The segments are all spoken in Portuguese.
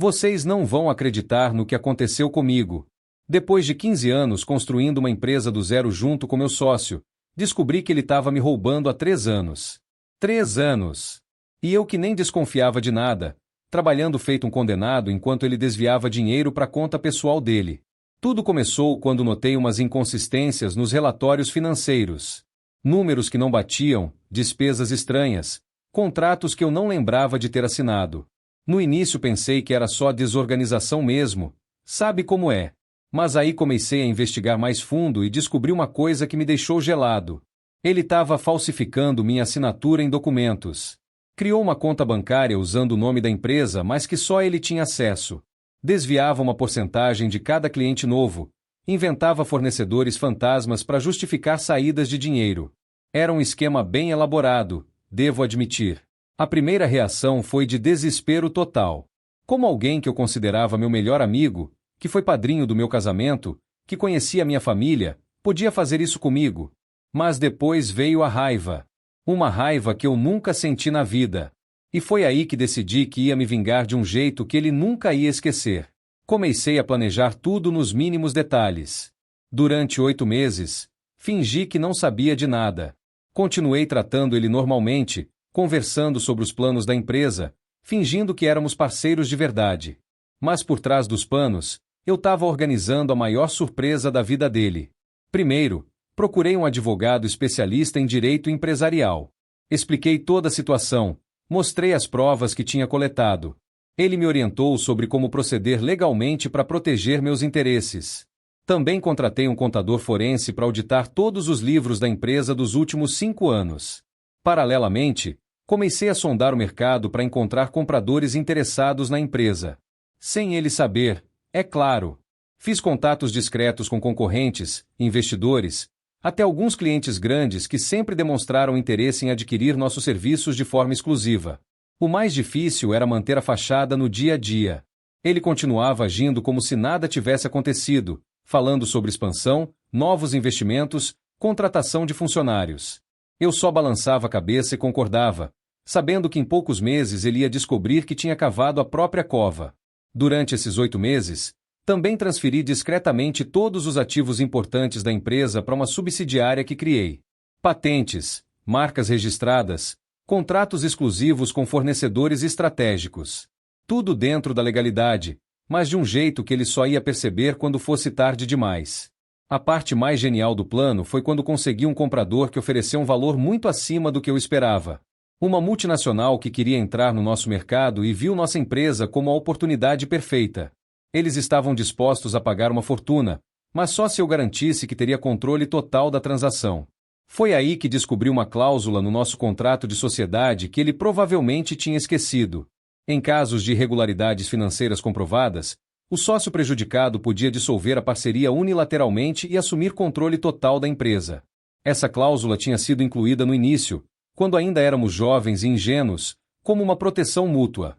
Vocês não vão acreditar no que aconteceu comigo. Depois de 15 anos construindo uma empresa do zero junto com meu sócio, descobri que ele estava me roubando há 3 anos. 3 anos! E eu que nem desconfiava de nada, trabalhando feito um condenado enquanto ele desviava dinheiro para a conta pessoal dele. Tudo começou quando notei umas inconsistências nos relatórios financeiros. Números que não batiam, despesas estranhas, contratos que eu não lembrava de ter assinado. No início pensei que era só desorganização mesmo, sabe como é. Mas aí comecei a investigar mais fundo e descobri uma coisa que me deixou gelado. Ele estava falsificando minha assinatura em documentos. Criou uma conta bancária usando o nome da empresa, mas que só ele tinha acesso. Desviava uma porcentagem de cada cliente novo. Inventava fornecedores fantasmas para justificar saídas de dinheiro. Era um esquema bem elaborado, devo admitir. A primeira reação foi de desespero total. Como alguém que eu considerava meu melhor amigo, que foi padrinho do meu casamento, que conhecia minha família, podia fazer isso comigo? Mas depois veio a raiva. Uma raiva que eu nunca senti na vida. E foi aí que decidi que ia me vingar de um jeito que ele nunca ia esquecer. Comecei a planejar tudo nos mínimos detalhes. Durante 8 meses, fingi que não sabia de nada. Continuei tratando ele normalmente, conversando sobre os planos da empresa, fingindo que éramos parceiros de verdade. Mas por trás dos panos, eu estava organizando a maior surpresa da vida dele. Primeiro, procurei um advogado especialista em direito empresarial. Expliquei toda a situação, mostrei as provas que tinha coletado. Ele me orientou sobre como proceder legalmente para proteger meus interesses. Também contratei um contador forense para auditar todos os livros da empresa dos últimos 5 anos. Paralelamente, comecei a sondar o mercado para encontrar compradores interessados na empresa. Sem ele saber, é claro. Fiz contatos discretos com concorrentes, investidores, até alguns clientes grandes que sempre demonstraram interesse em adquirir nossos serviços de forma exclusiva. O mais difícil era manter a fachada no dia a dia. Ele continuava agindo como se nada tivesse acontecido, falando sobre expansão, novos investimentos, contratação de funcionários. Eu só balançava a cabeça e concordava, sabendo que em poucos meses ele ia descobrir que tinha cavado a própria cova. Durante esses 8 meses, também transferi discretamente todos os ativos importantes da empresa para uma subsidiária que criei. Patentes, marcas registradas, contratos exclusivos com fornecedores estratégicos. Tudo dentro da legalidade, mas de um jeito que ele só ia perceber quando fosse tarde demais. A parte mais genial do plano foi quando consegui um comprador que ofereceu um valor muito acima do que eu esperava. Uma multinacional que queria entrar no nosso mercado e viu nossa empresa como a oportunidade perfeita. Eles estavam dispostos a pagar uma fortuna, mas só se eu garantisse que teria controle total da transação. Foi aí que descobri uma cláusula no nosso contrato de sociedade que ele provavelmente tinha esquecido. Em casos de irregularidades financeiras comprovadas, o sócio prejudicado podia dissolver a parceria unilateralmente e assumir controle total da empresa. Essa cláusula tinha sido incluída no início, quando ainda éramos jovens e ingênuos, como uma proteção mútua.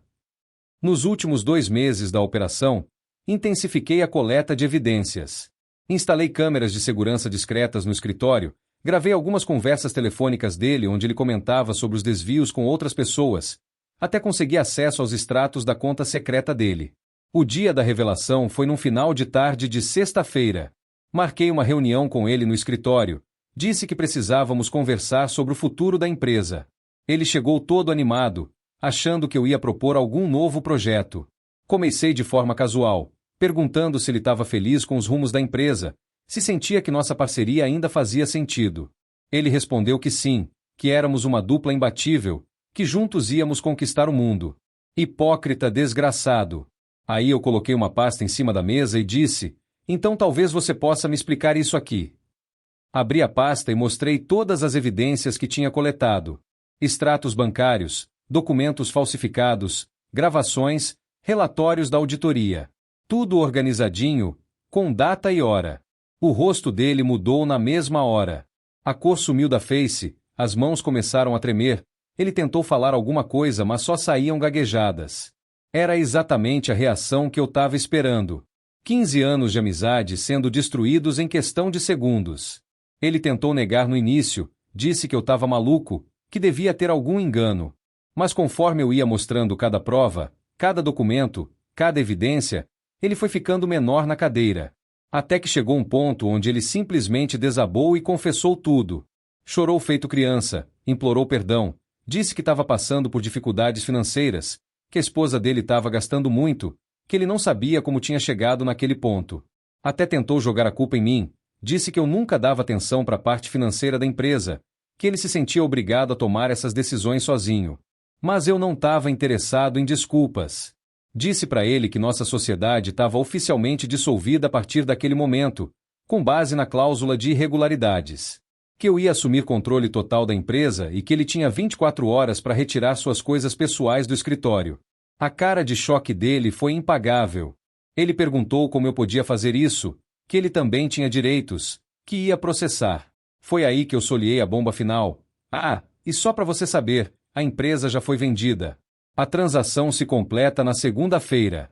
Nos últimos 2 meses da operação, intensifiquei a coleta de evidências. Instalei câmeras de segurança discretas no escritório, gravei algumas conversas telefônicas dele onde ele comentava sobre os desvios com outras pessoas, até consegui acesso aos extratos da conta secreta dele. O dia da revelação foi num final de tarde de sexta-feira. Marquei uma reunião com ele no escritório. Disse que precisávamos conversar sobre o futuro da empresa. Ele chegou todo animado, achando que eu ia propor algum novo projeto. Comecei de forma casual, perguntando se ele estava feliz com os rumos da empresa, se sentia que nossa parceria ainda fazia sentido. Ele respondeu que sim, que éramos uma dupla imbatível, que juntos íamos conquistar o mundo. Hipócrita desgraçado. Aí eu coloquei uma pasta em cima da mesa e disse, então talvez você possa me explicar isso aqui. Abri a pasta e mostrei todas as evidências que tinha coletado. Extratos bancários, documentos falsificados, gravações, relatórios da auditoria. Tudo organizadinho, com data e hora. O rosto dele mudou na mesma hora. A cor sumiu da face, as mãos começaram a tremer, ele tentou falar alguma coisa mas só saíam gaguejadas. Era exatamente a reação que eu estava esperando. 15 anos de amizade sendo destruídos em questão de segundos. Ele tentou negar no início, disse que eu estava maluco, que devia ter algum engano. Mas conforme eu ia mostrando cada prova, cada documento, cada evidência, ele foi ficando menor na cadeira. Até que chegou um ponto onde ele simplesmente desabou e confessou tudo. Chorou feito criança, implorou perdão, disse que estava passando por dificuldades financeiras, que a esposa dele estava gastando muito, que ele não sabia como tinha chegado naquele ponto. Até tentou jogar a culpa em mim, disse que eu nunca dava atenção para a parte financeira da empresa, que ele se sentia obrigado a tomar essas decisões sozinho. Mas eu não estava interessado em desculpas. Disse para ele que nossa sociedade estava oficialmente dissolvida a partir daquele momento, com base na cláusula de irregularidades. Que eu ia assumir controle total da empresa e que ele tinha 24 horas para retirar suas coisas pessoais do escritório. A cara de choque dele foi impagável. Ele perguntou como eu podia fazer isso, que ele também tinha direitos, que ia processar. Foi aí que eu solhei a bomba final. Ah, e só para você saber, a empresa já foi vendida. A transação se completa na segunda-feira.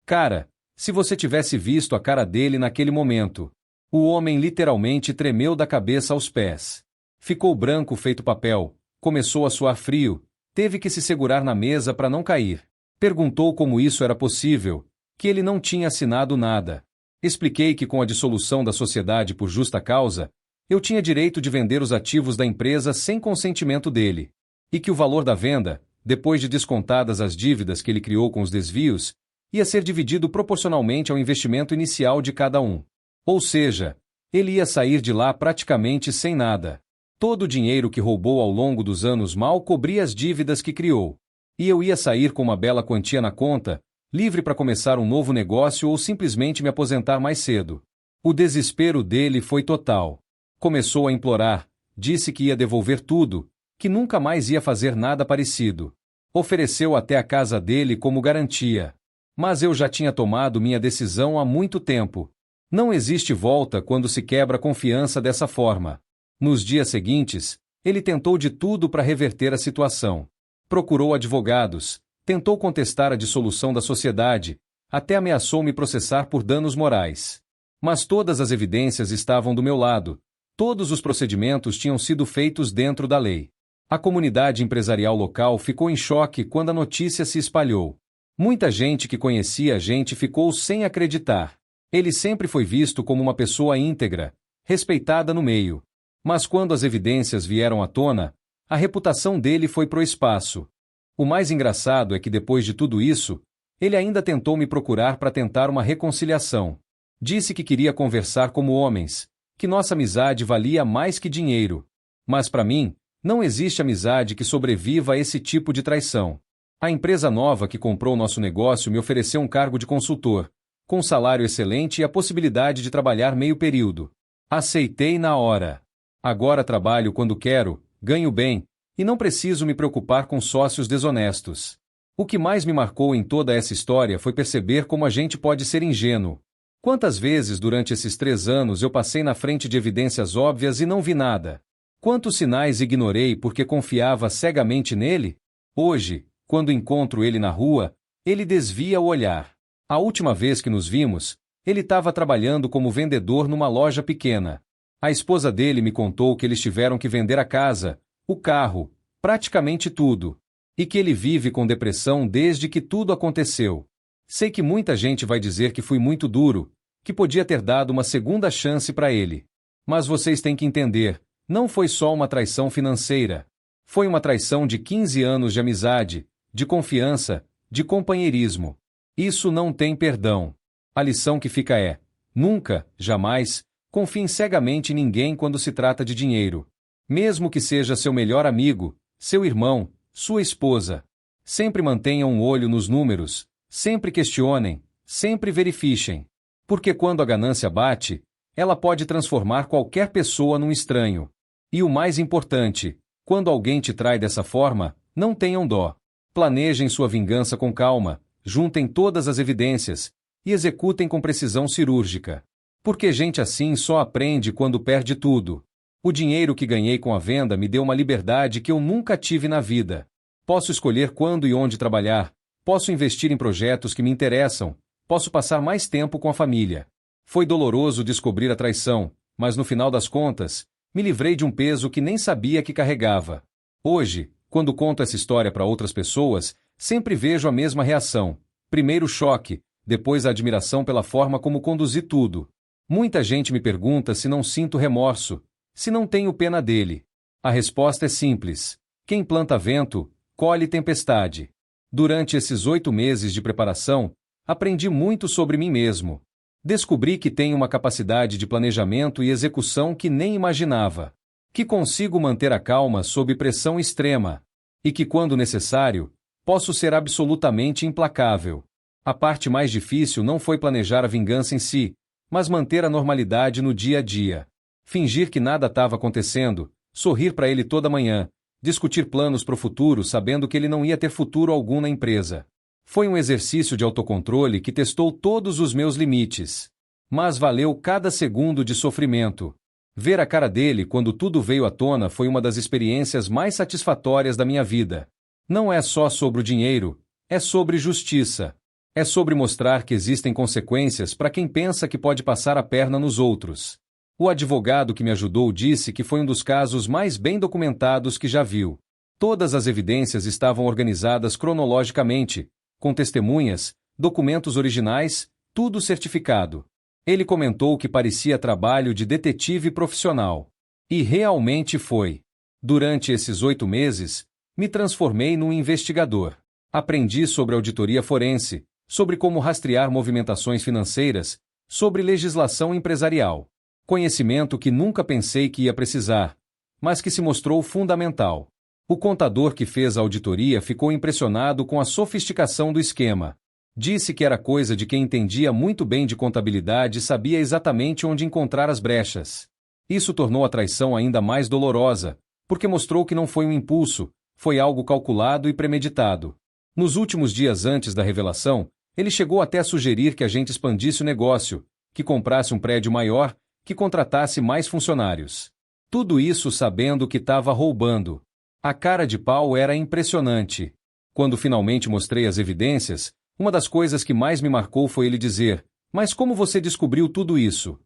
Cara, se você tivesse visto a cara dele naquele momento. O homem literalmente tremeu da cabeça aos pés. Ficou branco feito papel, começou a suar frio, teve que se segurar na mesa para não cair. Perguntou como isso era possível, que ele não tinha assinado nada. Expliquei que com a dissolução da sociedade por justa causa, eu tinha direito de vender os ativos da empresa sem consentimento dele. E que o valor da venda, depois de descontadas as dívidas que ele criou com os desvios, ia ser dividido proporcionalmente ao investimento inicial de cada um. Ou seja, ele ia sair de lá praticamente sem nada. Todo o dinheiro que roubou ao longo dos anos mal cobria as dívidas que criou. E eu ia sair com uma bela quantia na conta, livre para começar um novo negócio ou simplesmente me aposentar mais cedo. O desespero dele foi total. Começou a implorar, disse que ia devolver tudo, que nunca mais ia fazer nada parecido. Ofereceu até a casa dele como garantia. Mas eu já tinha tomado minha decisão há muito tempo. Não existe volta quando se quebra a confiança dessa forma. Nos dias seguintes, ele tentou de tudo para reverter a situação. Procurou advogados, tentou contestar a dissolução da sociedade, até ameaçou me processar por danos morais. Mas todas as evidências estavam do meu lado. Todos os procedimentos tinham sido feitos dentro da lei. A comunidade empresarial local ficou em choque quando a notícia se espalhou. Muita gente que conhecia a gente ficou sem acreditar. Ele sempre foi visto como uma pessoa íntegra, respeitada no meio. Mas quando as evidências vieram à tona, a reputação dele foi pro espaço. O mais engraçado é que depois de tudo isso, ele ainda tentou me procurar para tentar uma reconciliação. Disse que queria conversar como homens, que nossa amizade valia mais que dinheiro. Mas para mim, não existe amizade que sobreviva a esse tipo de traição. A empresa nova que comprou nosso negócio me ofereceu um cargo de consultor, com um salário excelente e a possibilidade de trabalhar meio período. Aceitei na hora. Agora trabalho quando quero, ganho bem, e não preciso me preocupar com sócios desonestos. O que mais me marcou em toda essa história foi perceber como a gente pode ser ingênuo. Quantas vezes durante esses 3 anos eu passei na frente de evidências óbvias e não vi nada? Quantos sinais ignorei porque confiava cegamente nele? Hoje, quando encontro ele na rua, ele desvia o olhar. A última vez que nos vimos, ele estava trabalhando como vendedor numa loja pequena. A esposa dele me contou que eles tiveram que vender a casa, o carro, praticamente tudo. E que ele vive com depressão desde que tudo aconteceu. Sei que muita gente vai dizer que fui muito duro, que podia ter dado uma segunda chance para ele. Mas vocês têm que entender, não foi só uma traição financeira. Foi uma traição de 15 anos de amizade, de confiança, de companheirismo. Isso não tem perdão. A lição que fica é: nunca, jamais, confie cegamente em ninguém quando se trata de dinheiro. Mesmo que seja seu melhor amigo, seu irmão, sua esposa. Sempre mantenham um olho nos números, sempre questionem, sempre verifiquem. Porque quando a ganância bate, ela pode transformar qualquer pessoa num estranho. E o mais importante, quando alguém te trai dessa forma, não tenham dó. Planejem sua vingança com calma, juntem todas as evidências e executem com precisão cirúrgica. Porque gente assim só aprende quando perde tudo. O dinheiro que ganhei com a venda me deu uma liberdade que eu nunca tive na vida. Posso escolher quando e onde trabalhar, posso investir em projetos que me interessam, posso passar mais tempo com a família. Foi doloroso descobrir a traição, mas no final das contas, me livrei de um peso que nem sabia que carregava. Hoje, quando conto essa história para outras pessoas, sempre vejo a mesma reação. Primeiro choque, depois a admiração pela forma como conduzi tudo. Muita gente me pergunta se não sinto remorso, se não tenho pena dele. A resposta é simples: quem planta vento, colhe tempestade. Durante esses 8 meses de preparação, aprendi muito sobre mim mesmo. Descobri que tenho uma capacidade de planejamento e execução que nem imaginava. Que consigo manter a calma sob pressão extrema. E que, quando necessário, posso ser absolutamente implacável. A parte mais difícil não foi planejar a vingança em si, mas manter a normalidade no dia a dia. Fingir que nada estava acontecendo, sorrir para ele toda manhã, discutir planos para o futuro sabendo que ele não ia ter futuro algum na empresa. Foi um exercício de autocontrole que testou todos os meus limites. Mas valeu cada segundo de sofrimento. Ver a cara dele quando tudo veio à tona foi uma das experiências mais satisfatórias da minha vida. Não é só sobre o dinheiro, é sobre justiça. É sobre mostrar que existem consequências para quem pensa que pode passar a perna nos outros. O advogado que me ajudou disse que foi um dos casos mais bem documentados que já viu. Todas as evidências estavam organizadas cronologicamente, com testemunhas, documentos originais, tudo certificado. Ele comentou que parecia trabalho de detetive profissional. E realmente foi. Durante esses 8 meses, me transformei num investigador. Aprendi sobre auditoria forense, sobre como rastrear movimentações financeiras, sobre legislação empresarial. Conhecimento que nunca pensei que ia precisar, mas que se mostrou fundamental. O contador que fez a auditoria ficou impressionado com a sofisticação do esquema. Disse que era coisa de quem entendia muito bem de contabilidade e sabia exatamente onde encontrar as brechas. Isso tornou a traição ainda mais dolorosa, porque mostrou que não foi um impulso, foi algo calculado e premeditado. Nos últimos dias antes da revelação, ele chegou até a sugerir que a gente expandisse o negócio, que comprasse um prédio maior, que contratasse mais funcionários. Tudo isso sabendo que estava roubando. A cara de pau era impressionante. Quando finalmente mostrei as evidências, uma das coisas que mais me marcou foi ele dizer: "Mas como você descobriu tudo isso?"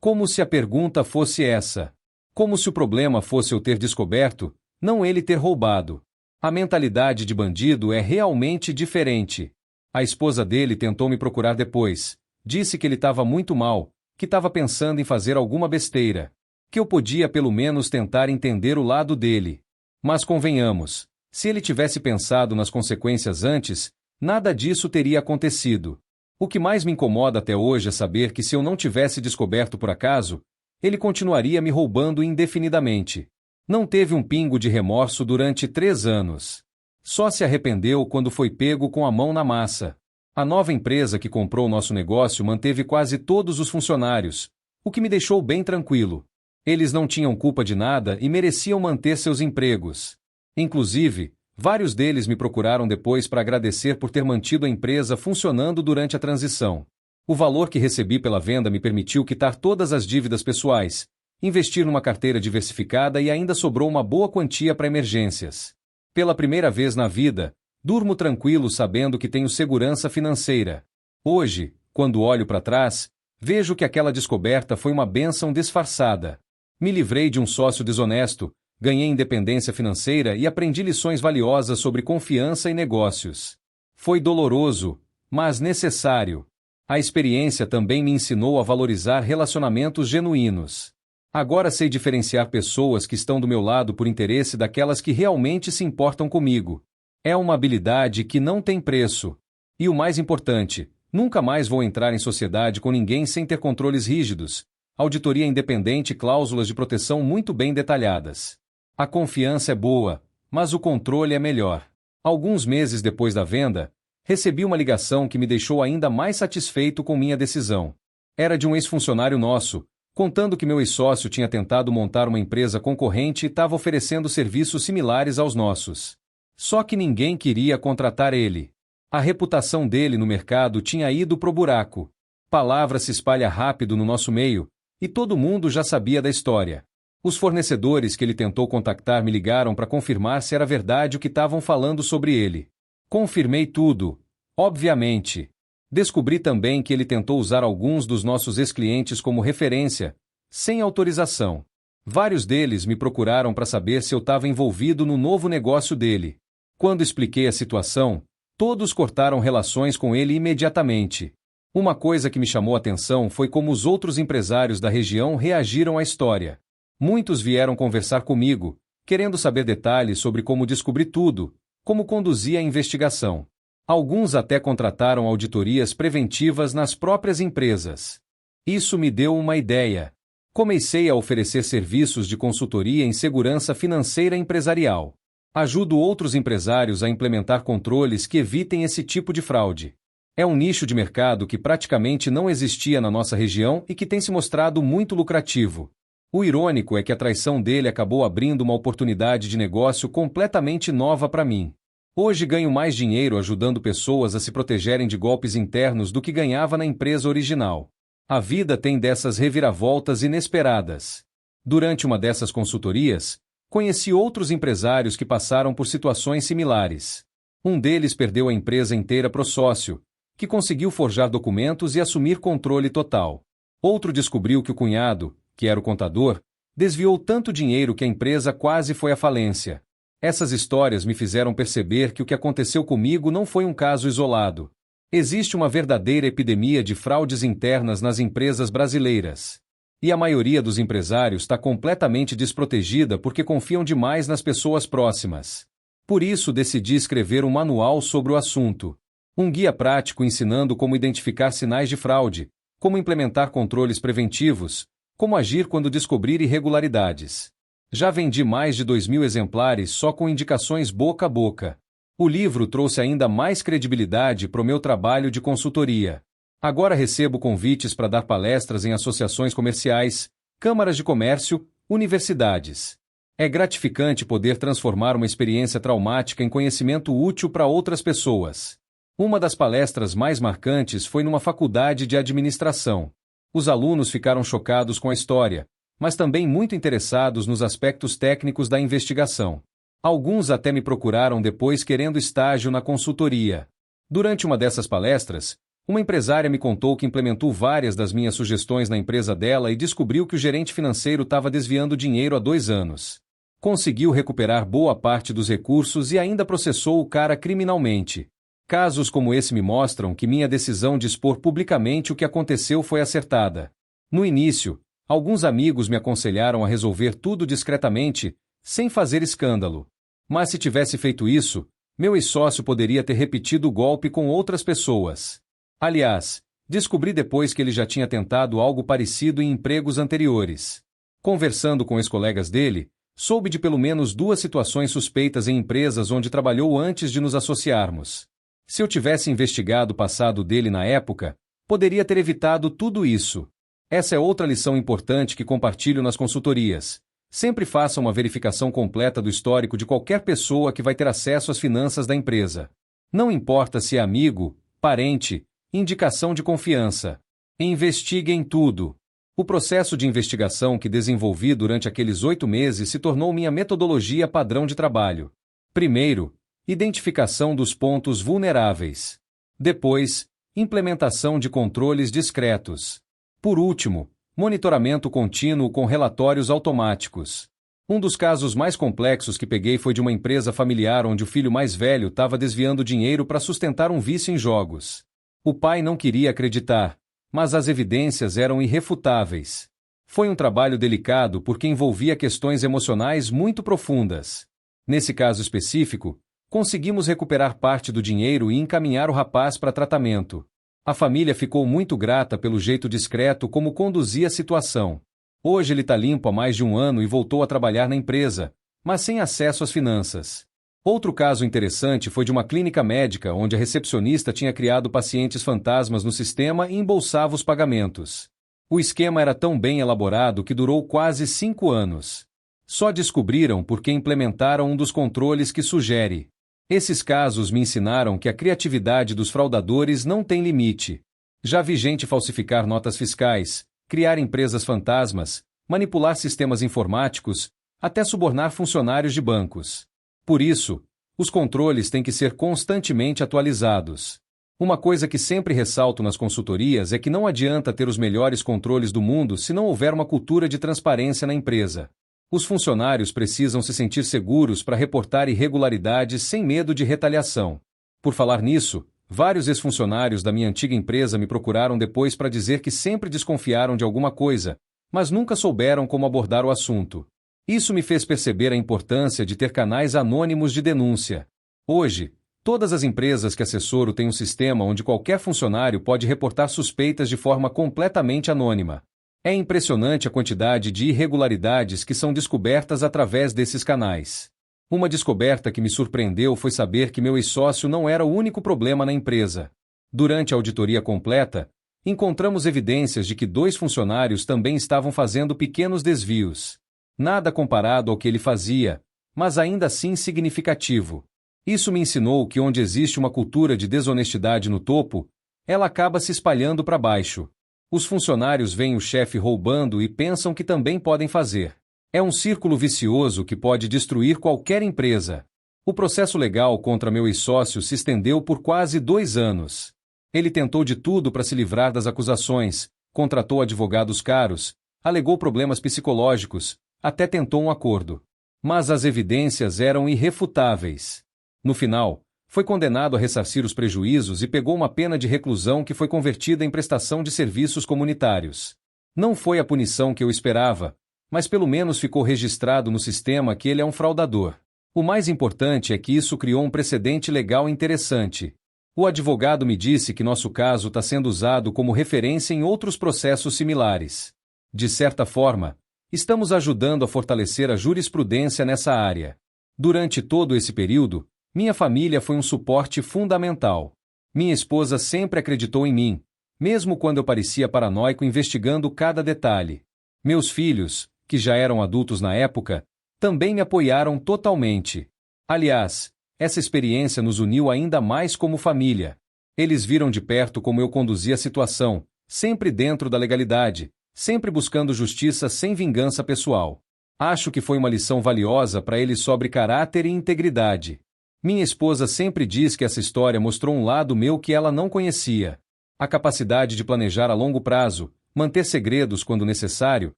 Como se a pergunta fosse essa. Como se o problema fosse eu ter descoberto, não ele ter roubado. A mentalidade de bandido é realmente diferente. A esposa dele tentou me procurar depois. Disse que ele estava muito mal, que estava pensando em fazer alguma besteira. Que eu podia pelo menos tentar entender o lado dele. Mas convenhamos, se ele tivesse pensado nas consequências antes, nada disso teria acontecido. O que mais me incomoda até hoje é saber que se eu não tivesse descoberto por acaso, ele continuaria me roubando indefinidamente. Não teve um pingo de remorso durante 3 anos. Só se arrependeu quando foi pego com a mão na massa. A nova empresa que comprou nosso negócio manteve quase todos os funcionários, o que me deixou bem tranquilo. Eles não tinham culpa de nada e mereciam manter seus empregos. Inclusive, vários deles me procuraram depois para agradecer por ter mantido a empresa funcionando durante a transição. O valor que recebi pela venda me permitiu quitar todas as dívidas pessoais, investir numa carteira diversificada e ainda sobrou uma boa quantia para emergências. Pela primeira vez na vida, durmo tranquilo sabendo que tenho segurança financeira. Hoje, quando olho para trás, vejo que aquela descoberta foi uma bênção disfarçada. Me livrei de um sócio desonesto, ganhei independência financeira e aprendi lições valiosas sobre confiança e negócios. Foi doloroso, mas necessário. A experiência também me ensinou a valorizar relacionamentos genuínos. Agora sei diferenciar pessoas que estão do meu lado por interesse daquelas que realmente se importam comigo. É uma habilidade que não tem preço. E o mais importante, nunca mais vou entrar em sociedade com ninguém sem ter controles rígidos, auditoria independente e cláusulas de proteção muito bem detalhadas. A confiança é boa, mas o controle é melhor. Alguns meses depois da venda, recebi uma ligação que me deixou ainda mais satisfeito com minha decisão. Era de um ex-funcionário nosso, contando que meu ex-sócio tinha tentado montar uma empresa concorrente e estava oferecendo serviços similares aos nossos. Só que ninguém queria contratar ele. A reputação dele no mercado tinha ido pro buraco. Palavra se espalha rápido no nosso meio, e todo mundo já sabia da história. Os fornecedores que ele tentou contactar me ligaram para confirmar se era verdade o que estavam falando sobre ele. Confirmei tudo, obviamente. Descobri também que ele tentou usar alguns dos nossos ex-clientes como referência, sem autorização. Vários deles me procuraram para saber se eu estava envolvido no novo negócio dele. Quando expliquei a situação, Todos cortaram relações com ele imediatamente. Uma coisa que me chamou a atenção foi como os outros empresários da região reagiram à história. Muitos vieram conversar comigo, querendo saber detalhes sobre como descobri tudo, como conduzia a investigação. Alguns até contrataram auditorias preventivas nas próprias empresas. Isso me deu uma ideia. Comecei a oferecer serviços de consultoria em segurança financeira empresarial. Ajudo outros empresários a implementar controles que evitem esse tipo de fraude. É um nicho de mercado que praticamente não existia na nossa região e que tem se mostrado muito lucrativo. O irônico é que a traição dele acabou abrindo uma oportunidade de negócio completamente nova para mim. Hoje ganho mais dinheiro ajudando pessoas a se protegerem de golpes internos do que ganhava na empresa original. A vida tem dessas reviravoltas inesperadas. Durante uma dessas consultorias, conheci outros empresários que passaram por situações similares. Um deles perdeu a empresa inteira pro sócio, que conseguiu forjar documentos e assumir controle total. Outro descobriu que o cunhado, que era o contador, desviou tanto dinheiro que a empresa quase foi à falência. Essas histórias me fizeram perceber que o que aconteceu comigo não foi um caso isolado. Existe uma verdadeira epidemia de fraudes internas nas empresas brasileiras. E a maioria dos empresários está completamente desprotegida porque confiam demais nas pessoas próximas. Por isso decidi escrever um manual sobre o assunto. Um guia prático ensinando como identificar sinais de fraude, como implementar controles preventivos, como agir quando descobrir irregularidades. Já vendi mais de 2.000 exemplares só com indicações boca a boca. O livro trouxe ainda mais credibilidade para o meu trabalho de consultoria. Agora recebo convites para dar palestras em associações comerciais, câmaras de comércio, universidades. É gratificante poder transformar uma experiência traumática em conhecimento útil para outras pessoas. Uma das palestras mais marcantes foi numa faculdade de administração. Os alunos ficaram chocados com a história, mas também muito interessados nos aspectos técnicos da investigação. Alguns até me procuraram depois querendo estágio na consultoria. Durante uma dessas palestras, uma empresária me contou que implementou várias das minhas sugestões na empresa dela e descobriu que o gerente financeiro estava desviando dinheiro há 2 anos. Conseguiu recuperar boa parte dos recursos e ainda processou o cara criminalmente. Casos como esse me mostram que minha decisão de expor publicamente o que aconteceu foi acertada. No início, alguns amigos me aconselharam a resolver tudo discretamente, sem fazer escândalo. Mas se tivesse feito isso, meu ex-sócio poderia ter repetido o golpe com outras pessoas. Aliás, descobri depois que ele já tinha tentado algo parecido em empregos anteriores. Conversando com ex-colegas dele, soube de pelo menos 2 situações suspeitas em empresas onde trabalhou antes de nos associarmos. Se eu tivesse investigado o passado dele na época, poderia ter evitado tudo isso. Essa é outra lição importante que compartilho nas consultorias. Sempre faça uma verificação completa do histórico de qualquer pessoa que vai ter acesso às finanças da empresa. Não importa se é amigo, parente, indicação de confiança. Investigue em tudo. O processo de investigação que desenvolvi durante aqueles 8 meses se tornou minha metodologia padrão de trabalho. Primeiro, identificação dos pontos vulneráveis. Depois, implementação de controles discretos. Por último, monitoramento contínuo com relatórios automáticos. Um dos casos mais complexos que peguei foi de uma empresa familiar onde o filho mais velho estava desviando dinheiro para sustentar um vício em jogos. O pai não queria acreditar, mas as evidências eram irrefutáveis. Foi um trabalho delicado porque envolvia questões emocionais muito profundas. Nesse caso específico, conseguimos recuperar parte do dinheiro e encaminhar o rapaz para tratamento. A família ficou muito grata pelo jeito discreto como conduzia a situação. Hoje ele está limpo há mais de 1 ano e voltou a trabalhar na empresa, mas sem acesso às finanças. Outro caso interessante foi de uma clínica médica onde a recepcionista tinha criado pacientes fantasmas no sistema e embolsava os pagamentos. O esquema era tão bem elaborado que durou quase 5 anos. Só descobriram porque implementaram um dos controles que sugere. Esses casos me ensinaram que a criatividade dos fraudadores não tem limite. Já vi gente falsificar notas fiscais, criar empresas fantasmas, manipular sistemas informáticos, até subornar funcionários de bancos. Por isso, os controles têm que ser constantemente atualizados. Uma coisa que sempre ressalto nas consultorias é que não adianta ter os melhores controles do mundo se não houver uma cultura de transparência na empresa. Os funcionários precisam se sentir seguros para reportar irregularidades sem medo de retaliação. Por falar nisso, vários ex-funcionários da minha antiga empresa me procuraram depois para dizer que sempre desconfiaram de alguma coisa, mas nunca souberam como abordar o assunto. Isso me fez perceber a importância de ter canais anônimos de denúncia. Hoje, todas as empresas que assessoro têm um sistema onde qualquer funcionário pode reportar suspeitas de forma completamente anônima. É impressionante a quantidade de irregularidades que são descobertas através desses canais. Uma descoberta que me surpreendeu foi saber que meu ex-sócio não era o único problema na empresa. Durante a auditoria completa, encontramos evidências de que 2 funcionários também estavam fazendo pequenos desvios. Nada comparado ao que ele fazia, mas ainda assim significativo. Isso me ensinou que onde existe uma cultura de desonestidade no topo, ela acaba se espalhando para baixo. Os funcionários veem o chefe roubando e pensam que também podem fazer. É um círculo vicioso que pode destruir qualquer empresa. O processo legal contra meu ex-sócio se estendeu por quase 2 anos. Ele tentou de tudo para se livrar das acusações, contratou advogados caros, alegou problemas psicológicos, até tentou um acordo. Mas as evidências eram irrefutáveis. No final, foi condenado a ressarcir os prejuízos e pegou uma pena de reclusão que foi convertida em prestação de serviços comunitários. Não foi a punição que eu esperava, mas pelo menos ficou registrado no sistema que ele é um fraudador. O mais importante é que isso criou um precedente legal interessante. O advogado me disse que nosso caso está sendo usado como referência em outros processos similares. De certa forma, estamos ajudando a fortalecer a jurisprudência nessa área. Durante todo esse período, minha família foi um suporte fundamental. Minha esposa sempre acreditou em mim, mesmo quando eu parecia paranoico investigando cada detalhe. Meus filhos, que já eram adultos na época, também me apoiaram totalmente. Aliás, essa experiência nos uniu ainda mais como família. Eles viram de perto como eu conduzia a situação, sempre dentro da legalidade, sempre buscando justiça sem vingança pessoal. Acho que foi uma lição valiosa para eles sobre caráter e integridade. Minha esposa sempre diz que essa história mostrou um lado meu que ela não conhecia. A capacidade de planejar a longo prazo, manter segredos quando necessário,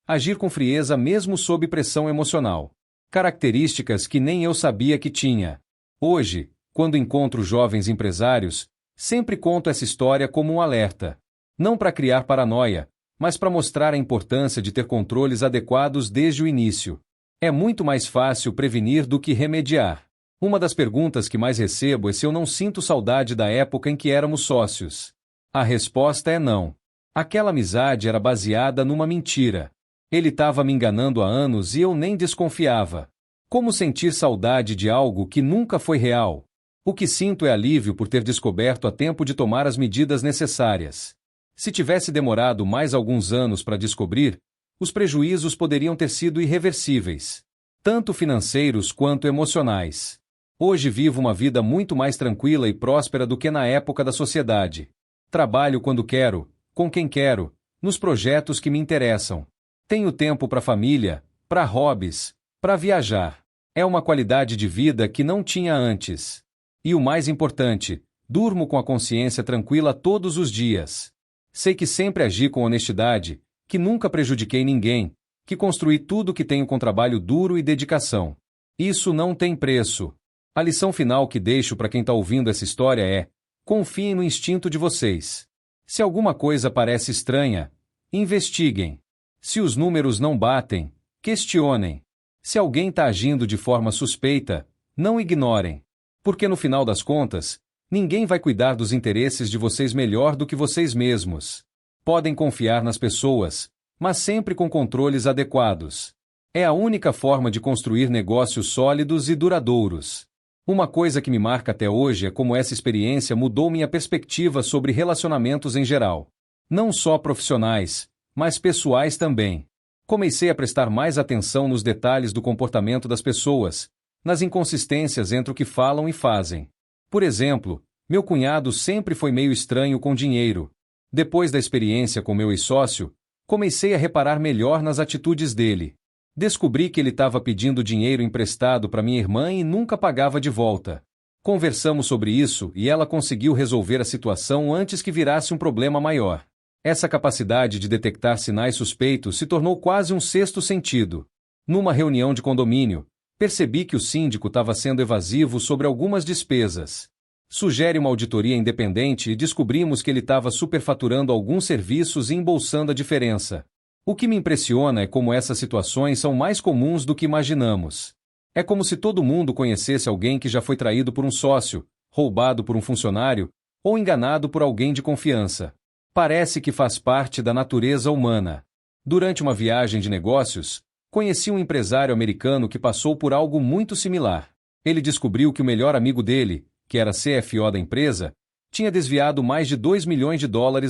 agir com frieza mesmo sob pressão emocional. Características que nem eu sabia que tinha. Hoje, quando encontro jovens empresários, sempre conto essa história como um alerta. Não para criar paranoia, mas para mostrar a importância de ter controles adequados desde o início. É muito mais fácil prevenir do que remediar. Uma das perguntas que mais recebo é se eu não sinto saudade da época em que éramos sócios. A resposta é não. Aquela amizade era baseada numa mentira. Ele estava me enganando há anos e eu nem desconfiava. Como sentir saudade de algo que nunca foi real? O que sinto é alívio por ter descoberto a tempo de tomar as medidas necessárias. Se tivesse demorado mais alguns anos para descobrir, os prejuízos poderiam ter sido irreversíveis, tanto financeiros quanto emocionais. Hoje vivo uma vida muito mais tranquila e próspera do que na época da sociedade. Trabalho quando quero, com quem quero, nos projetos que me interessam. Tenho tempo para a família, para hobbies, para viajar. É uma qualidade de vida que não tinha antes. E o mais importante, durmo com a consciência tranquila todos os dias. Sei que sempre agi com honestidade, que nunca prejudiquei ninguém, que construí tudo que tenho com trabalho duro e dedicação. Isso não tem preço. A lição final que deixo para quem está ouvindo essa história é: confiem no instinto de vocês. Se alguma coisa parece estranha, investiguem. Se os números não batem, questionem. Se alguém está agindo de forma suspeita, não ignorem. Porque no final das contas, ninguém vai cuidar dos interesses de vocês melhor do que vocês mesmos. Podem confiar nas pessoas, mas sempre com controles adequados. É a única forma de construir negócios sólidos e duradouros. Uma coisa que me marca até hoje é como essa experiência mudou minha perspectiva sobre relacionamentos em geral. Não só profissionais, mas pessoais também. Comecei a prestar mais atenção nos detalhes do comportamento das pessoas, nas inconsistências entre o que falam e fazem. Por exemplo, meu cunhado sempre foi meio estranho com dinheiro. Depois da experiência com meu ex-sócio, comecei a reparar melhor nas atitudes dele. Descobri que ele estava pedindo dinheiro emprestado para minha irmã e nunca pagava de volta. Conversamos sobre isso e ela conseguiu resolver a situação antes que virasse um problema maior. Essa capacidade de detectar sinais suspeitos se tornou quase um sexto sentido. Numa reunião de condomínio, percebi que o síndico estava sendo evasivo sobre algumas despesas. Sugere uma auditoria independente e descobrimos que ele estava superfaturando alguns serviços e embolsando a diferença. O que me impressiona é como essas situações são mais comuns do que imaginamos. É como se todo mundo conhecesse alguém que já foi traído por um sócio, roubado por um funcionário, ou enganado por alguém de confiança. Parece que faz parte da natureza humana. Durante uma viagem de negócios, conheci um empresário americano que passou por algo muito similar. Ele descobriu que o melhor amigo dele, que era CFO da empresa, tinha desviado mais de US$ 2 milhões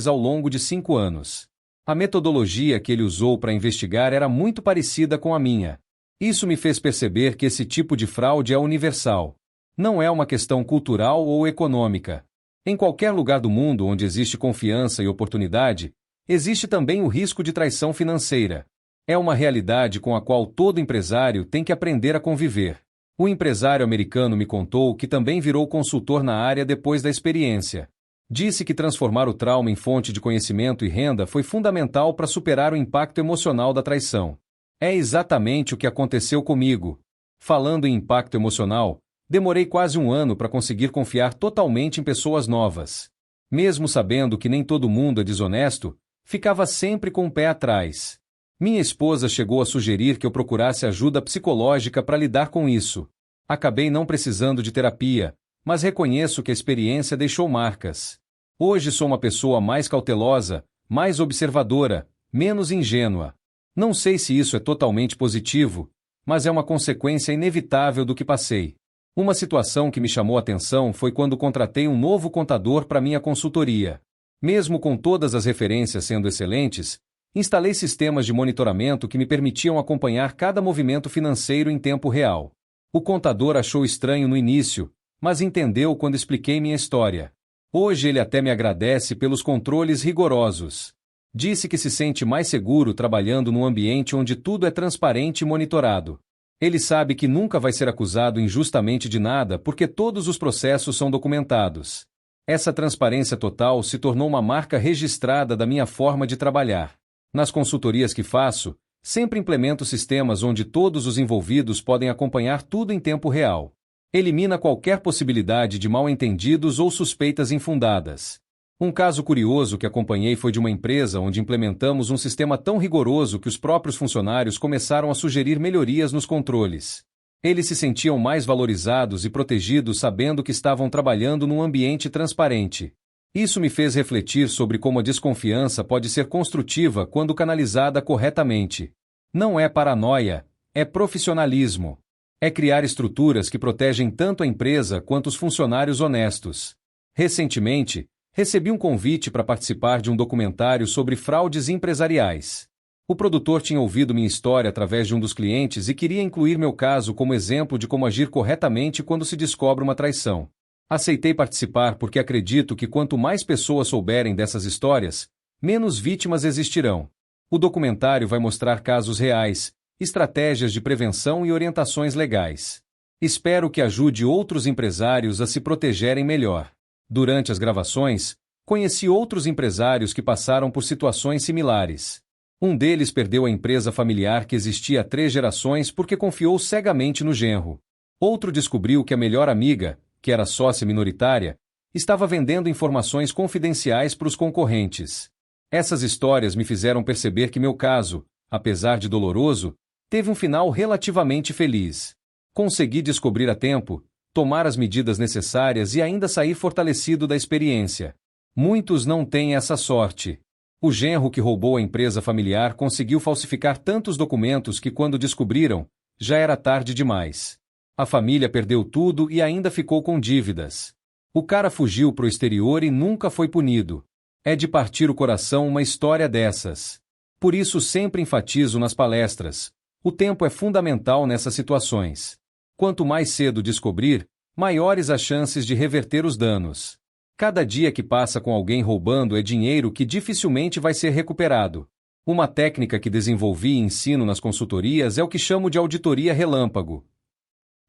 ao longo de 5 anos. A metodologia que ele usou para investigar era muito parecida com a minha. Isso me fez perceber que esse tipo de fraude é universal. Não é uma questão cultural ou econômica. Em qualquer lugar do mundo onde existe confiança e oportunidade, existe também o risco de traição financeira. É uma realidade com a qual todo empresário tem que aprender a conviver. O empresário americano me contou que também virou consultor na área depois da experiência. Disse que transformar o trauma em fonte de conhecimento e renda foi fundamental para superar o impacto emocional da traição. É exatamente o que aconteceu comigo. Falando em impacto emocional, demorei quase 1 ano para conseguir confiar totalmente em pessoas novas. Mesmo sabendo que nem todo mundo é desonesto, ficava sempre com o pé atrás. Minha esposa chegou a sugerir que eu procurasse ajuda psicológica para lidar com isso. Acabei não precisando de terapia, mas reconheço que a experiência deixou marcas. Hoje sou uma pessoa mais cautelosa, mais observadora, menos ingênua. Não sei se isso é totalmente positivo, mas é uma consequência inevitável do que passei. Uma situação que me chamou a atenção foi quando contratei um novo contador para minha consultoria. Mesmo com todas as referências sendo excelentes, instalei sistemas de monitoramento que me permitiam acompanhar cada movimento financeiro em tempo real. O contador achou estranho no início, mas entendeu quando expliquei minha história. Hoje ele até me agradece pelos controles rigorosos. Disse que se sente mais seguro trabalhando num ambiente onde tudo é transparente e monitorado. Ele sabe que nunca vai ser acusado injustamente de nada porque todos os processos são documentados. Essa transparência total se tornou uma marca registrada da minha forma de trabalhar. Nas consultorias que faço, sempre implemento sistemas onde todos os envolvidos podem acompanhar tudo em tempo real. Elimina qualquer possibilidade de mal-entendidos ou suspeitas infundadas. Um caso curioso que acompanhei foi de uma empresa onde implementamos um sistema tão rigoroso que os próprios funcionários começaram a sugerir melhorias nos controles. Eles se sentiam mais valorizados e protegidos sabendo que estavam trabalhando num ambiente transparente. Isso me fez refletir sobre como a desconfiança pode ser construtiva quando canalizada corretamente. Não é paranoia, é profissionalismo. É criar estruturas que protegem tanto a empresa quanto os funcionários honestos. Recentemente, recebi um convite para participar de um documentário sobre fraudes empresariais. O produtor tinha ouvido minha história através de um dos clientes e queria incluir meu caso como exemplo de como agir corretamente quando se descobre uma traição. Aceitei participar porque acredito que quanto mais pessoas souberem dessas histórias, menos vítimas existirão. O documentário vai mostrar casos reais, estratégias de prevenção e orientações legais. Espero que ajude outros empresários a se protegerem melhor. Durante as gravações, conheci outros empresários que passaram por situações similares. Um deles perdeu a empresa familiar que existia há 3 gerações porque confiou cegamente no genro. Outro descobriu que a melhor amiga, que era sócia minoritária, estava vendendo informações confidenciais para os concorrentes. Essas histórias me fizeram perceber que meu caso, apesar de doloroso, teve um final relativamente feliz. Consegui descobrir a tempo, tomar as medidas necessárias e ainda sair fortalecido da experiência. Muitos não têm essa sorte. O genro que roubou a empresa familiar conseguiu falsificar tantos documentos que quando descobriram, já era tarde demais. A família perdeu tudo e ainda ficou com dívidas. O cara fugiu para o exterior e nunca foi punido. É de partir o coração uma história dessas. Por isso sempre enfatizo nas palestras. O tempo é fundamental nessas situações. Quanto mais cedo descobrir, maiores as chances de reverter os danos. Cada dia que passa com alguém roubando é dinheiro que dificilmente vai ser recuperado. Uma técnica que desenvolvi e ensino nas consultorias é o que chamo de auditoria relâmpago.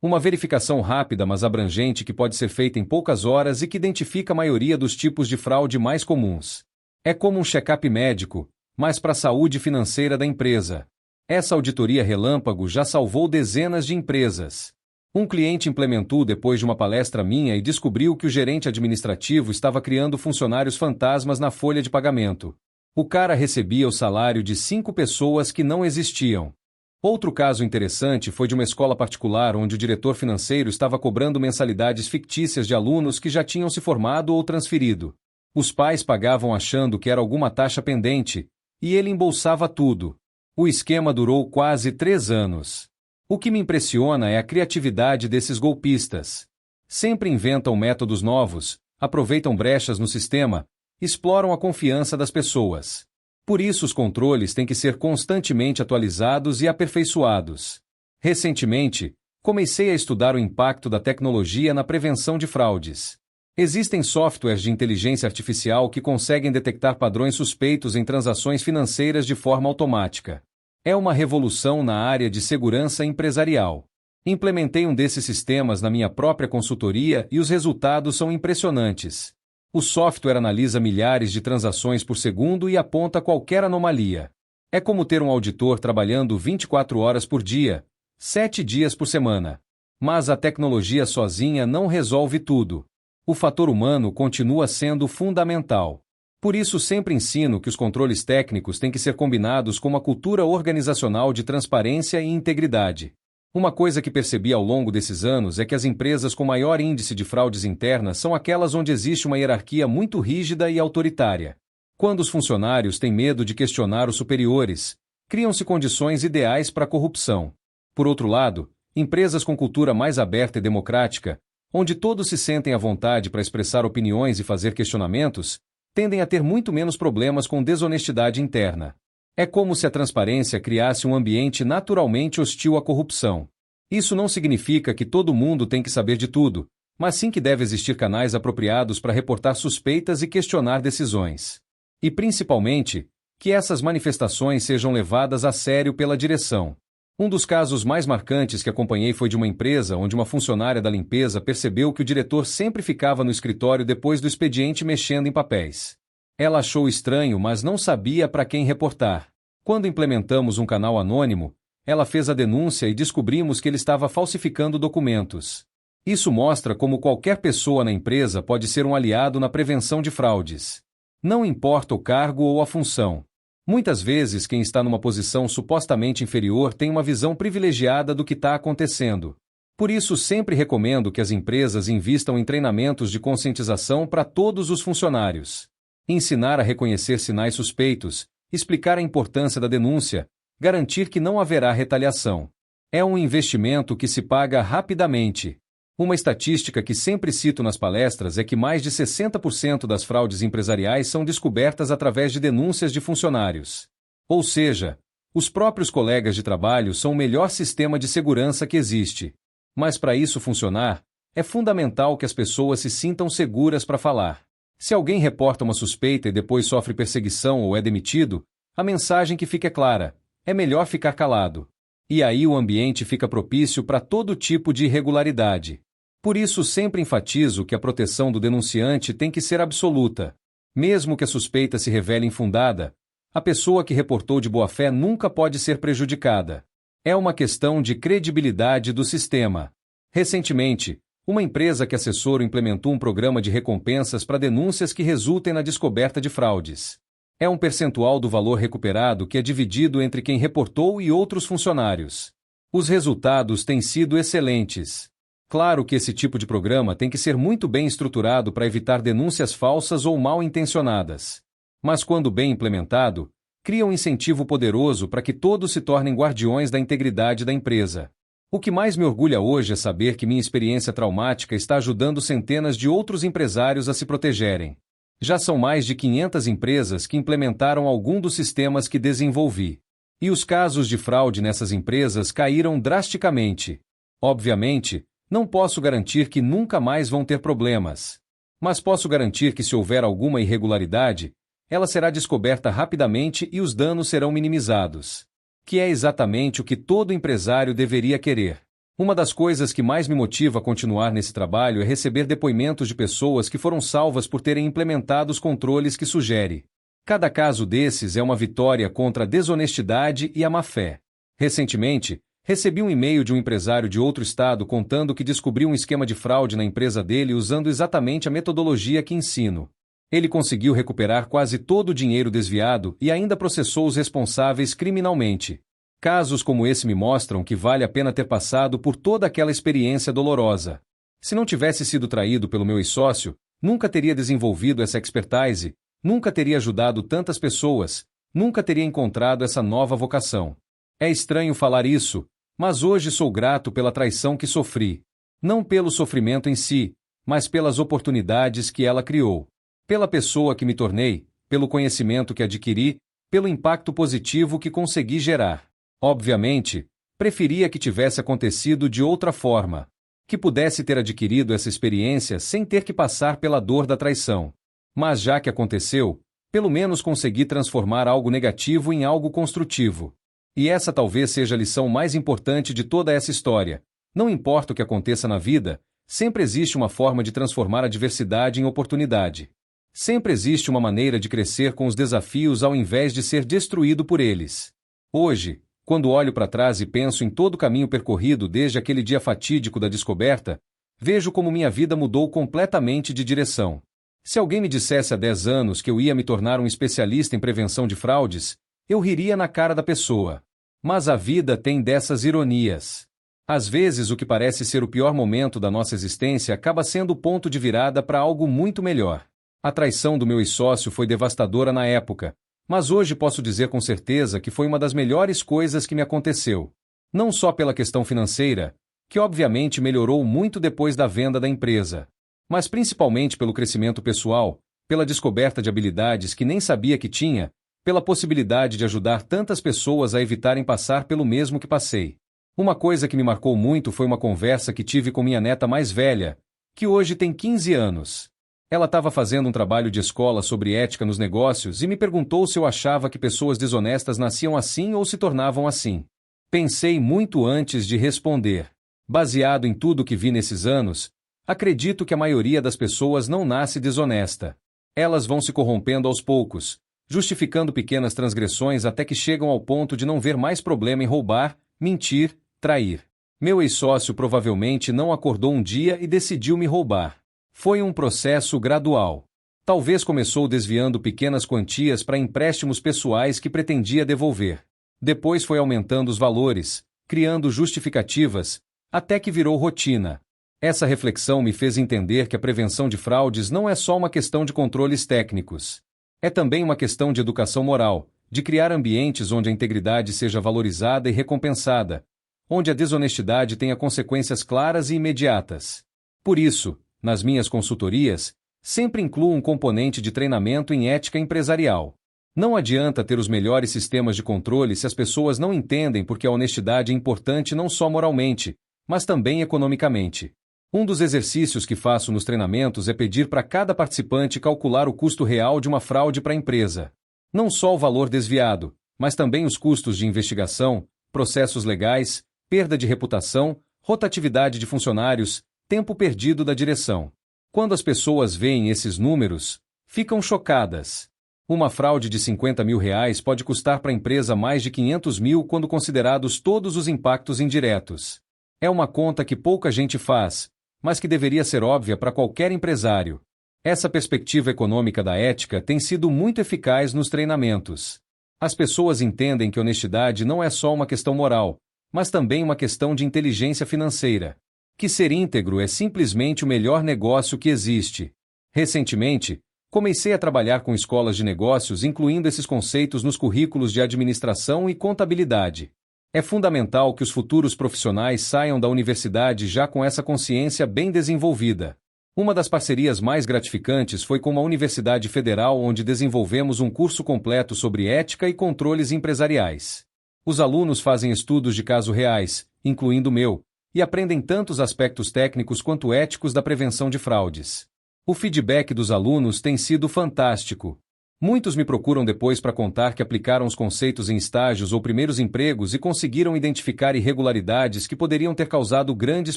Uma verificação rápida mas abrangente que pode ser feita em poucas horas e que identifica a maioria dos tipos de fraude mais comuns. É como um check-up médico, mas para a saúde financeira da empresa. Essa auditoria relâmpago já salvou dezenas de empresas. Um cliente implementou depois de uma palestra minha e descobriu que o gerente administrativo estava criando funcionários fantasmas na folha de pagamento. O cara recebia o salário de 5 pessoas que não existiam. Outro caso interessante foi de uma escola particular onde o diretor financeiro estava cobrando mensalidades fictícias de alunos que já tinham se formado ou transferido. Os pais pagavam achando que era alguma taxa pendente, e ele embolsava tudo. O esquema durou quase 3 anos. O que me impressiona é a criatividade desses golpistas. Sempre inventam métodos novos, aproveitam brechas no sistema, exploram a confiança das pessoas. Por isso os controles têm que ser constantemente atualizados e aperfeiçoados. Recentemente, comecei a estudar o impacto da tecnologia na prevenção de fraudes. Existem softwares de inteligência artificial que conseguem detectar padrões suspeitos em transações financeiras de forma automática. É uma revolução na área de segurança empresarial. Implementei um desses sistemas na minha própria consultoria e os resultados são impressionantes. O software analisa milhares de transações por segundo e aponta qualquer anomalia. É como ter um auditor trabalhando 24 horas por dia, 7 dias por semana. Mas a tecnologia sozinha não resolve tudo. O fator humano continua sendo fundamental. Por isso sempre ensino que os controles técnicos têm que ser combinados com uma cultura organizacional de transparência e integridade. Uma coisa que percebi ao longo desses anos é que as empresas com maior índice de fraudes internas são aquelas onde existe uma hierarquia muito rígida e autoritária. Quando os funcionários têm medo de questionar os superiores, criam-se condições ideais para a corrupção. Por outro lado, empresas com cultura mais aberta e democrática, onde todos se sentem à vontade para expressar opiniões e fazer questionamentos, tendem a ter muito menos problemas com desonestidade interna. É como se a transparência criasse um ambiente naturalmente hostil à corrupção. Isso não significa que todo mundo tem que saber de tudo, mas sim que deve existir canais apropriados para reportar suspeitas e questionar decisões. E, principalmente, que essas manifestações sejam levadas a sério pela direção. Um dos casos mais marcantes que acompanhei foi de uma empresa onde uma funcionária da limpeza percebeu que o diretor sempre ficava no escritório depois do expediente mexendo em papéis. Ela achou estranho, mas não sabia para quem reportar. Quando implementamos um canal anônimo, ela fez a denúncia e descobrimos que ele estava falsificando documentos. Isso mostra como qualquer pessoa na empresa pode ser um aliado na prevenção de fraudes. Não importa o cargo ou a função. Muitas vezes quem está numa posição supostamente inferior tem uma visão privilegiada do que está acontecendo. Por isso sempre recomendo que as empresas invistam em treinamentos de conscientização para todos os funcionários. Ensinar a reconhecer sinais suspeitos, explicar a importância da denúncia, garantir que não haverá retaliação. É um investimento que se paga rapidamente. Uma estatística que sempre cito nas palestras é que mais de 60% das fraudes empresariais são descobertas através de denúncias de funcionários. Ou seja, os próprios colegas de trabalho são o melhor sistema de segurança que existe. Mas para isso funcionar, é fundamental que as pessoas se sintam seguras para falar. Se alguém reporta uma suspeita e depois sofre perseguição ou é demitido, a mensagem que fica é clara: é melhor ficar calado. E aí o ambiente fica propício para todo tipo de irregularidade. Por isso sempre enfatizo que a proteção do denunciante tem que ser absoluta. Mesmo que a suspeita se revele infundada, a pessoa que reportou de boa-fé nunca pode ser prejudicada. É uma questão de credibilidade do sistema. Recentemente, uma empresa que assessoro implementou um programa de recompensas para denúncias que resultem na descoberta de fraudes. É um percentual do valor recuperado que é dividido entre quem reportou e outros funcionários. Os resultados têm sido excelentes. Claro que esse tipo de programa tem que ser muito bem estruturado para evitar denúncias falsas ou mal intencionadas. Mas quando bem implementado, cria um incentivo poderoso para que todos se tornem guardiões da integridade da empresa. O que mais me orgulha hoje é saber que minha experiência traumática está ajudando centenas de outros empresários a se protegerem. Já são mais de 500 empresas que implementaram algum dos sistemas que desenvolvi. E os casos de fraude nessas empresas caíram drasticamente. Obviamente, não posso garantir que nunca mais vão ter problemas. Mas posso garantir que se houver alguma irregularidade, ela será descoberta rapidamente e os danos serão minimizados. Que é exatamente o que todo empresário deveria querer. Uma das coisas que mais me motiva a continuar nesse trabalho é receber depoimentos de pessoas que foram salvas por terem implementado os controles que sugere. Cada caso desses é uma vitória contra a desonestidade e a má-fé. Recentemente, Recebi um e-mail de um empresário de outro estado contando que descobriu um esquema de fraude na empresa dele usando exatamente a metodologia que ensino. Ele conseguiu recuperar quase todo o dinheiro desviado e ainda processou os responsáveis criminalmente. Casos como esse me mostram que vale a pena ter passado por toda aquela experiência dolorosa. Se não tivesse sido traído pelo meu ex-sócio, nunca teria desenvolvido essa expertise, nunca teria ajudado tantas pessoas, nunca teria encontrado essa nova vocação. É estranho falar isso, mas hoje sou grato pela traição que sofri. Não pelo sofrimento em si, mas pelas oportunidades que ela criou. Pela pessoa que me tornei, pelo conhecimento que adquiri, pelo impacto positivo que consegui gerar. Obviamente, preferia que tivesse acontecido de outra forma. Que pudesse ter adquirido essa experiência sem ter que passar pela dor da traição. Mas já que aconteceu, pelo menos consegui transformar algo negativo em algo construtivo. E essa talvez seja a lição mais importante de toda essa história. Não importa o que aconteça na vida, sempre existe uma forma de transformar a adversidade em oportunidade. Sempre existe uma maneira de crescer com os desafios ao invés de ser destruído por eles. Hoje, quando olho para trás e penso em todo o caminho percorrido desde aquele dia fatídico da descoberta, vejo como minha vida mudou completamente de direção. Se alguém me dissesse há 10 anos que eu ia me tornar um especialista em prevenção de fraudes, eu riria na cara da pessoa. Mas a vida tem dessas ironias. Às vezes o que parece ser o pior momento da nossa existência acaba sendo o ponto de virada para algo muito melhor. A traição do meu ex-sócio foi devastadora na época, mas hoje posso dizer com certeza que foi uma das melhores coisas que me aconteceu. Não só pela questão financeira, que obviamente melhorou muito depois da venda da empresa, mas principalmente pelo crescimento pessoal, pela descoberta de habilidades que nem sabia que tinha, pela possibilidade de ajudar tantas pessoas a evitarem passar pelo mesmo que passei. Uma coisa que me marcou muito foi uma conversa que tive com minha neta mais velha, que hoje tem 15 anos. Ela estava fazendo um trabalho de escola sobre ética nos negócios e me perguntou se eu achava que pessoas desonestas nasciam assim ou se tornavam assim. Pensei muito antes de responder. Baseado em tudo que vi nesses anos, acredito que a maioria das pessoas não nasce desonesta. Elas vão se corrompendo aos poucos, justificando pequenas transgressões até que chegam ao ponto de não ver mais problema em roubar, mentir, trair. Meu ex-sócio provavelmente não acordou um dia e decidiu me roubar. Foi um processo gradual. Talvez começou desviando pequenas quantias para empréstimos pessoais que pretendia devolver. Depois foi aumentando os valores, criando justificativas, até que virou rotina. Essa reflexão me fez entender que a prevenção de fraudes não é só uma questão de controles técnicos. É também uma questão de educação moral, de criar ambientes onde a integridade seja valorizada e recompensada, onde a desonestidade tenha consequências claras e imediatas. Por isso, nas minhas consultorias, sempre incluo um componente de treinamento em ética empresarial. Não adianta ter os melhores sistemas de controle se as pessoas não entendem porque a honestidade é importante não só moralmente, mas também economicamente. Um dos exercícios que faço nos treinamentos é pedir para cada participante calcular o custo real de uma fraude para a empresa. Não só o valor desviado, mas também os custos de investigação, processos legais, perda de reputação, rotatividade de funcionários, tempo perdido da direção. Quando as pessoas veem esses números, ficam chocadas. Uma fraude de R$ 50.000 pode custar para a empresa mais de 500 mil quando considerados todos os impactos indiretos. É uma conta que pouca gente faz, mas que deveria ser óbvia para qualquer empresário. Essa perspectiva econômica da ética tem sido muito eficaz nos treinamentos. As pessoas entendem que honestidade não é só uma questão moral, mas também uma questão de inteligência financeira. Que ser íntegro é simplesmente o melhor negócio que existe. Recentemente, comecei a trabalhar com escolas de negócios incluindo esses conceitos nos currículos de administração e contabilidade. É fundamental que os futuros profissionais saiam da universidade já com essa consciência bem desenvolvida. Uma das parcerias mais gratificantes foi com uma universidade federal onde desenvolvemos um curso completo sobre ética e controles empresariais. Os alunos fazem estudos de caso reais, incluindo o meu, e aprendem tantos aspectos técnicos quanto éticos da prevenção de fraudes. O feedback dos alunos tem sido fantástico. Muitos me procuram depois para contar que aplicaram os conceitos em estágios ou primeiros empregos e conseguiram identificar irregularidades que poderiam ter causado grandes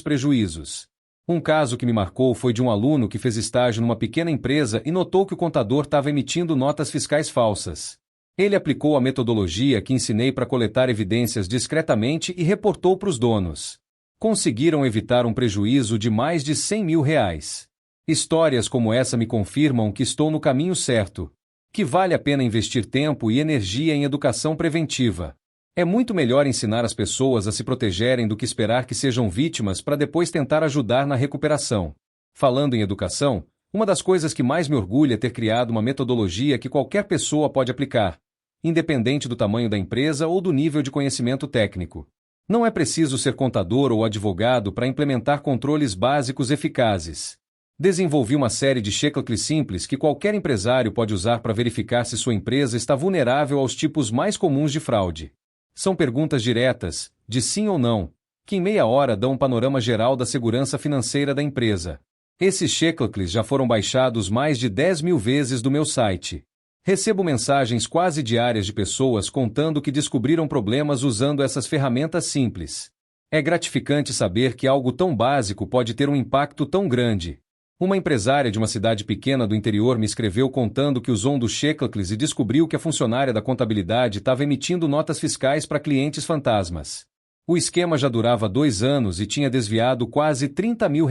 prejuízos. Um caso que me marcou foi de um aluno que fez estágio numa pequena empresa e notou que o contador estava emitindo notas fiscais falsas. Ele aplicou a metodologia que ensinei para coletar evidências discretamente e reportou para os donos. Conseguiram evitar um prejuízo de mais de R$100 mil. Histórias como essa me confirmam que estou no caminho certo, que vale a pena investir tempo e energia em educação preventiva. É muito melhor ensinar as pessoas a se protegerem do que esperar que sejam vítimas para depois tentar ajudar na recuperação. Falando em educação, uma das coisas que mais me orgulha é ter criado uma metodologia que qualquer pessoa pode aplicar, independente do tamanho da empresa ou do nível de conhecimento técnico. Não é preciso ser contador ou advogado para implementar controles básicos eficazes. Desenvolvi uma série de checklists simples que qualquer empresário pode usar para verificar se sua empresa está vulnerável aos tipos mais comuns de fraude. São perguntas diretas, de sim ou não, que em meia hora dão um panorama geral da segurança financeira da empresa. Esses checklists já foram baixados mais de 10 mil vezes do meu site. Recebo mensagens quase diárias de pessoas contando que descobriram problemas usando essas ferramentas simples. É gratificante saber que algo tão básico pode ter um impacto tão grande. Uma empresária de uma cidade pequena do interior me escreveu contando que usou um dos checklists e descobriu que a funcionária da contabilidade estava emitindo notas fiscais para clientes fantasmas. O esquema já durava 2 anos e tinha desviado quase R$30 mil.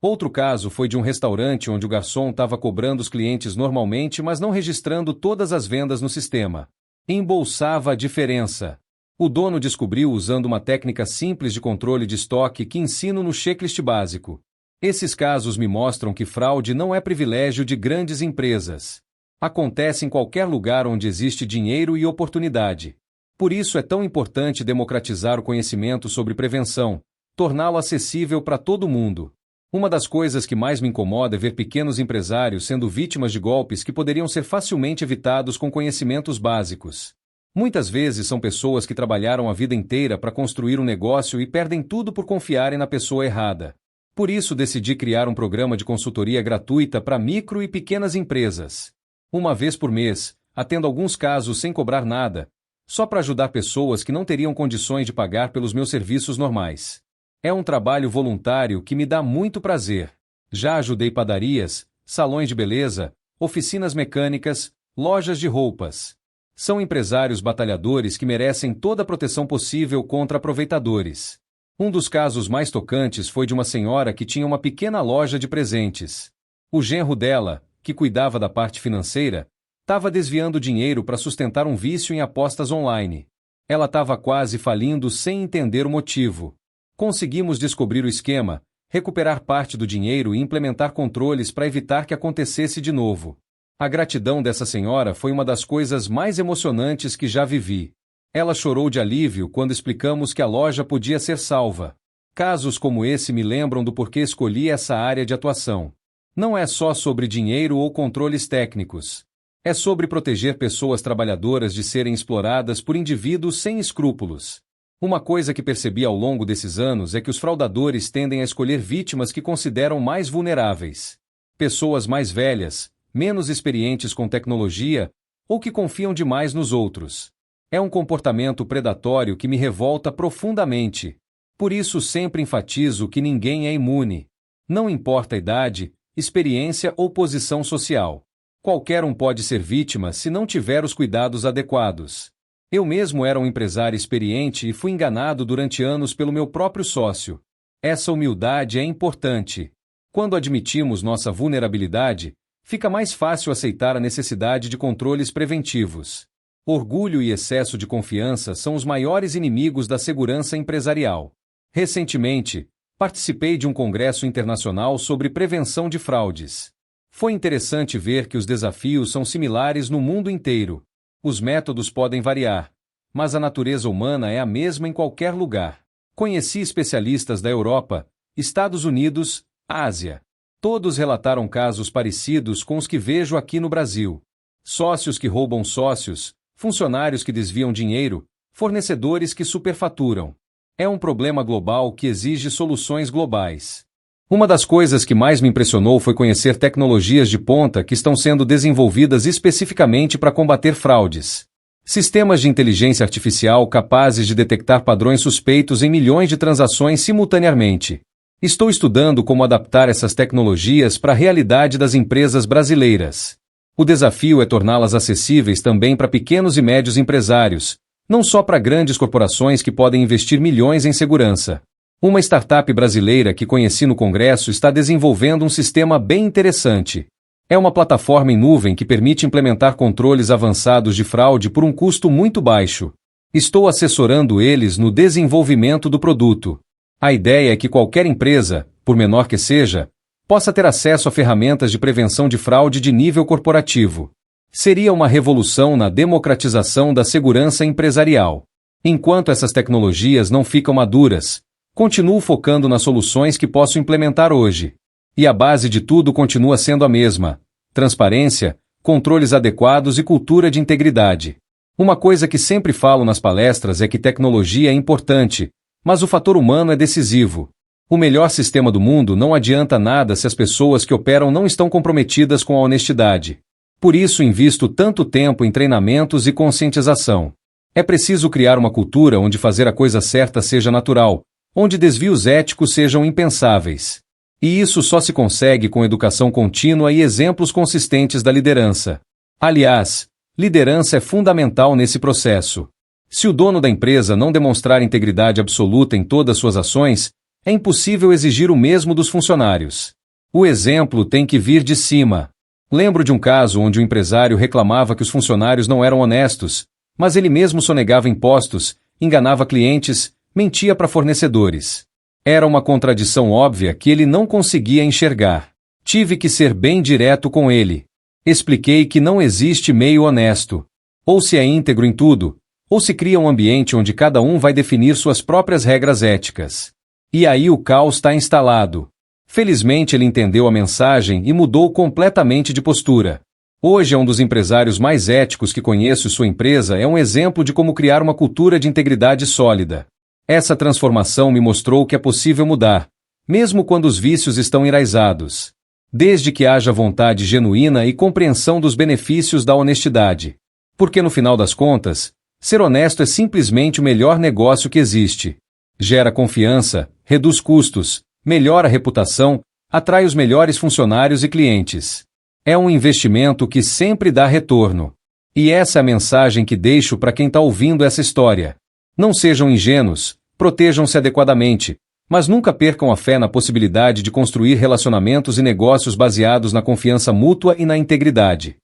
Outro caso foi de um restaurante onde o garçom estava cobrando os clientes normalmente, mas não registrando todas as vendas no sistema. Embolsava a diferença. O dono descobriu usando uma técnica simples de controle de estoque que ensino no checklist básico. Esses casos me mostram que fraude não é privilégio de grandes empresas. Acontece em qualquer lugar onde existe dinheiro e oportunidade. Por isso é tão importante democratizar o conhecimento sobre prevenção, torná-lo acessível para todo mundo. Uma das coisas que mais me incomoda é ver pequenos empresários sendo vítimas de golpes que poderiam ser facilmente evitados com conhecimentos básicos. Muitas vezes são pessoas que trabalharam a vida inteira para construir um negócio e perdem tudo por confiarem na pessoa errada. Por isso decidi criar um programa de consultoria gratuita para micro e pequenas empresas. Uma vez por mês, atendo alguns casos sem cobrar nada, só para ajudar pessoas que não teriam condições de pagar pelos meus serviços normais. É um trabalho voluntário que me dá muito prazer. Já ajudei padarias, salões de beleza, oficinas mecânicas, lojas de roupas. São empresários batalhadores que merecem toda a proteção possível contra aproveitadores. Um dos casos mais tocantes foi de uma senhora que tinha uma pequena loja de presentes. O genro dela, que cuidava da parte financeira, estava desviando dinheiro para sustentar um vício em apostas online. Ela estava quase falindo sem entender o motivo. Conseguimos descobrir o esquema, recuperar parte do dinheiro e implementar controles para evitar que acontecesse de novo. A gratidão dessa senhora foi uma das coisas mais emocionantes que já vivi. Ela chorou de alívio quando explicamos que a loja podia ser salva. Casos como esse me lembram do porquê escolhi essa área de atuação. Não é só sobre dinheiro ou controles técnicos. É sobre proteger pessoas trabalhadoras de serem exploradas por indivíduos sem escrúpulos. Uma coisa que percebi ao longo desses anos é que os fraudadores tendem a escolher vítimas que consideram mais vulneráveis. Pessoas mais velhas, menos experientes com tecnologia, ou que confiam demais nos outros. É um comportamento predatório que me revolta profundamente. Por isso sempre enfatizo que ninguém é imune. Não importa a idade, experiência ou posição social. Qualquer um pode ser vítima se não tiver os cuidados adequados. Eu mesmo era um empresário experiente e fui enganado durante anos pelo meu próprio sócio. Essa humildade é importante. Quando admitimos nossa vulnerabilidade, fica mais fácil aceitar a necessidade de controles preventivos. Orgulho e excesso de confiança são os maiores inimigos da segurança empresarial. Recentemente, participei de um congresso internacional sobre prevenção de fraudes. Foi interessante ver que os desafios são similares no mundo inteiro. Os métodos podem variar, mas a natureza humana é a mesma em qualquer lugar. Conheci especialistas da Europa, Estados Unidos, Ásia. Todos relataram casos parecidos com os que vejo aqui no Brasil. Sócios que roubam sócios, funcionários que desviam dinheiro, fornecedores que superfaturam. É um problema global que exige soluções globais. Uma das coisas que mais me impressionou foi conhecer tecnologias de ponta que estão sendo desenvolvidas especificamente para combater fraudes. Sistemas de inteligência artificial capazes de detectar padrões suspeitos em milhões de transações simultaneamente. Estou estudando como adaptar essas tecnologias para a realidade das empresas brasileiras. O desafio é torná-las acessíveis também para pequenos e médios empresários, não só para grandes corporações que podem investir milhões em segurança. Uma startup brasileira que conheci no Congresso está desenvolvendo um sistema bem interessante. É uma plataforma em nuvem que permite implementar controles avançados de fraude por um custo muito baixo. Estou assessorando eles no desenvolvimento do produto. A ideia é que qualquer empresa, por menor que seja, possa ter acesso a ferramentas de prevenção de fraude de nível corporativo. Seria uma revolução na democratização da segurança empresarial. Enquanto essas tecnologias não ficam maduras, continuo focando nas soluções que posso implementar hoje. E a base de tudo continua sendo a mesma: transparência, controles adequados e cultura de integridade. Uma coisa que sempre falo nas palestras é que tecnologia é importante, mas o fator humano é decisivo. O melhor sistema do mundo não adianta nada se as pessoas que operam não estão comprometidas com a honestidade. Por isso invisto tanto tempo em treinamentos e conscientização. É preciso criar uma cultura onde fazer a coisa certa seja natural, onde desvios éticos sejam impensáveis. E isso só se consegue com educação contínua e exemplos consistentes da liderança. Aliás, liderança é fundamental nesse processo. Se o dono da empresa não demonstrar integridade absoluta em todas suas ações, é impossível exigir o mesmo dos funcionários. O exemplo tem que vir de cima. Lembro de um caso onde o empresário reclamava que os funcionários não eram honestos, mas ele mesmo sonegava impostos, enganava clientes, mentia para fornecedores. Era uma contradição óbvia que ele não conseguia enxergar. Tive que ser bem direto com ele. Expliquei que não existe meio honesto. Ou se é íntegro em tudo, ou se cria um ambiente onde cada um vai definir suas próprias regras éticas. E aí o caos está instalado. Felizmente ele entendeu a mensagem e mudou completamente de postura. Hoje é um dos empresários mais éticos que conheço e sua empresa é um exemplo de como criar uma cultura de integridade sólida. Essa transformação me mostrou que é possível mudar, mesmo quando os vícios estão enraizados. Desde que haja vontade genuína e compreensão dos benefícios da honestidade. Porque no final das contas, ser honesto é simplesmente o melhor negócio que existe. Gera confiança, reduz custos, melhora a reputação, atrai os melhores funcionários e clientes. É um investimento que sempre dá retorno. E essa é a mensagem que deixo para quem está ouvindo essa história. Não sejam ingênuos, protejam-se adequadamente, mas nunca percam a fé na possibilidade de construir relacionamentos e negócios baseados na confiança mútua e na integridade.